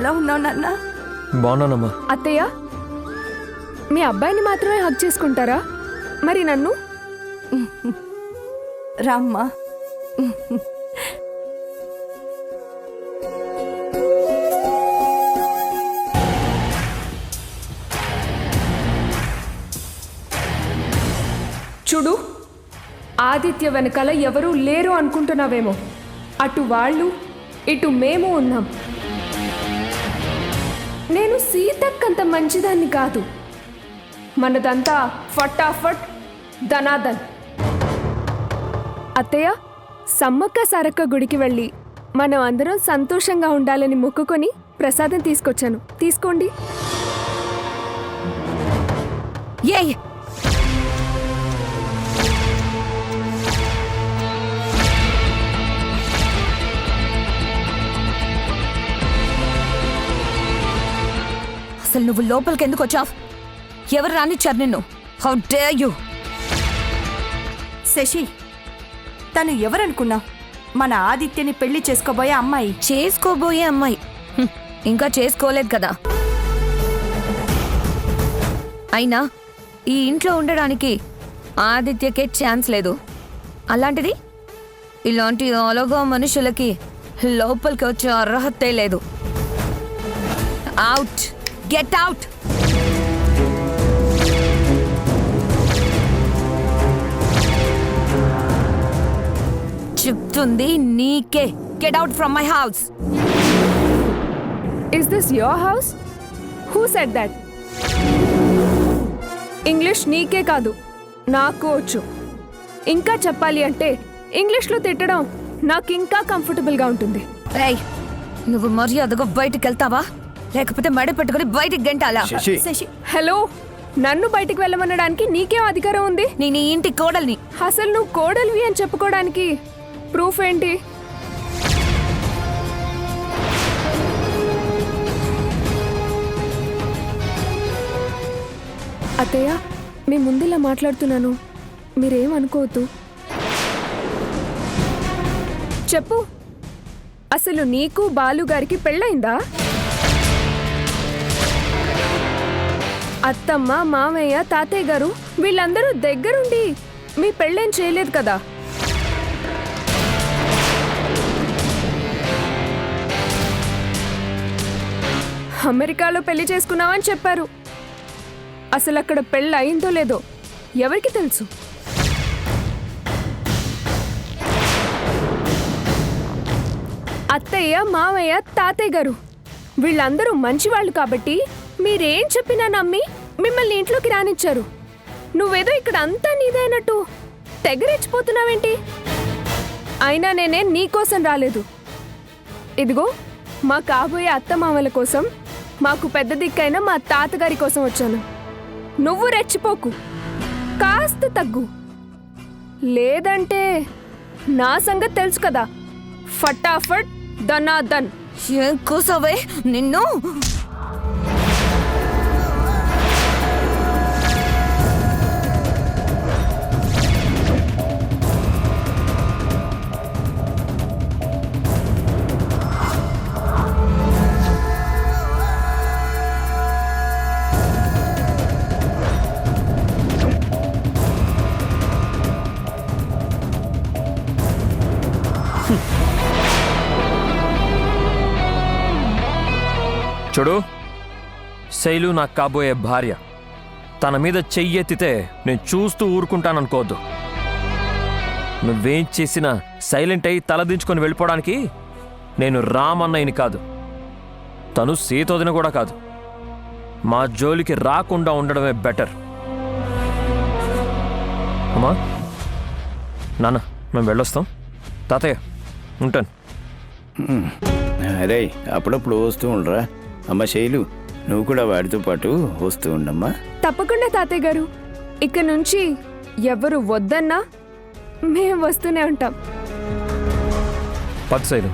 ఎలా ఉన్నావు నాన్న? బాగున్నానమ్మా. అత్తయ్య, మీ అబ్బాయిని మాత్రమే హగ్ చేసుకుంటారా? మరి నన్ను? రామ్మా. చూడు, ఆదిత్య వెనకాల ఎవరూ లేరు అనుకుంటున్నావేమో. అటు వాళ్ళు, ఇటు మేము ఉన్నాం. నేను సీతక్కంత మంచిదాన్ని కాదు. మనదంతా ఫటాఫట్ ధనాదన్. అత్తయ్య, సమ్మక్క సారక్క గుడికి వెళ్ళి మనం అందరం సంతోషంగా ఉండాలని మొక్కుకొని ప్రసాదం తీసుకొచ్చాను, తీసుకోండి. ఏయ్, అసలు నువ్వు లోపలికి ఎందుకు వచ్చావు? ఎవరు రానిచ్చారు నిన్ను? How dare you! శశి, తను ఎవరనుకున్నావు? మన ఆదిత్యని పెళ్లి చేసుకోబోయే అమ్మాయి. చేసుకోబోయే అమ్మాయి. ఇంకా చేసుకోలేదు కదా. అయినా ఈ ఇంట్లో ఉండడానికి ఆదిత్యకే ఛాన్స్ లేదు. అలాంటిది ఇలాంటి అలగా మనుషులకి లోపలికి వచ్చే అర్హతే లేదు. అవుట్! Get out! చెప్తుంది నీకే. Get out from my house. Is this your house? Who said that? English నీకే కాదు, నాకు వచ్చు. ఇంకా చెప్పాలి అంటే ఇంగ్లీష్లో తిట్టడం నాకు ఇంకా కంఫర్టబుల్గా ఉంటుంది. ఏయ్, నువ్వు మర్యాదగా బయటికి వెళ్తావా, లేకపోతే మడి పెట్టుకుని బయటికి గంటాలా? శశి, హలో, నన్ను బయటికి వెళ్ళమనడానికి నీకేం అధికారం ఉంది? నేను ఈ ఇంటి కోడల్ని. అసలు నువ్వు కోడలివి అని చెప్పుకోవడానికి ప్రూఫ్ ఏంటి? అత్తయ్య, మీ ముందులా మాట్లాడుతున్నాను, మీరేం అనుకోవద్దు. చెప్పు, అసలు నీకు బాలుగారికి పెళ్ళయిందా? అత్తమ్మ, మామయ్య, తాతయ్య గారు వీళ్ళందరూ దగ్గరుండి మీ పెళ్ళేం చేయలేదు కదా? అమెరికాలో పెళ్లి చేసుకున్నావని చెప్పారు. అసలు అక్కడ పెళ్ళి అయిందో లేదో ఎవరికి తెలుసు? అత్తయ్య, మామయ్య, తాతయ్య గారు వీళ్ళందరూ మంచివాళ్ళు కాబట్టి మీరేం చెప్పినా నమ్మి మిమ్మల్ని ఇంట్లోకి రానిచ్చారు. నువ్వేదో ఇక్కడ అంతా నీదైనట్టు తెగరెచ్చిపోతున్నావేంటి? అయినా నేనే నీకోసం రాలేదు. ఇదిగో మా కాబోయే అత్తమామల కోసం, మాకు పెద్ద దిక్కైన మా తాతగారి కోసం వచ్చాను. నువ్వు రెచ్చిపోకు, కాస్త తగ్గు. లేదంటే నా సంగతి తెలుసు కదా, ఫటాఫట్ ధనాదన్. ఏం కూసావే నిన్ను? చూడు, శైలు నాకు కాబోయే భార్య. తన మీద చెయ్యెత్తితే నేను చూస్తూ ఊరుకుంటాననుకోవద్దు. నువ్వేం చేసినా సైలెంట్ అయి తలదించుకొని వెళ్ళిపోవడానికి నేను రామన్నయ్యని కాదు, తను సీతోదిన కూడా కాదు. మా జోలికి రాకుండా ఉండడమే బెటర్. అమ్మా, నాన్న, మేము వెళ్ళొస్తాం. తాతయ్య, ఉంటాను. అరే, అప్పుడప్పుడు వస్తూ ఉండరా. అమ్మ శైలు, నువ్వు కూడా వాడితో పాటు వస్తూ ఉండమ్మా. తప్పకుండా తాతయ్య గారు. ఇక నుంచి ఎవరు వద్దన్నా మేము వస్తూనే ఉంటాం. పద శైలు.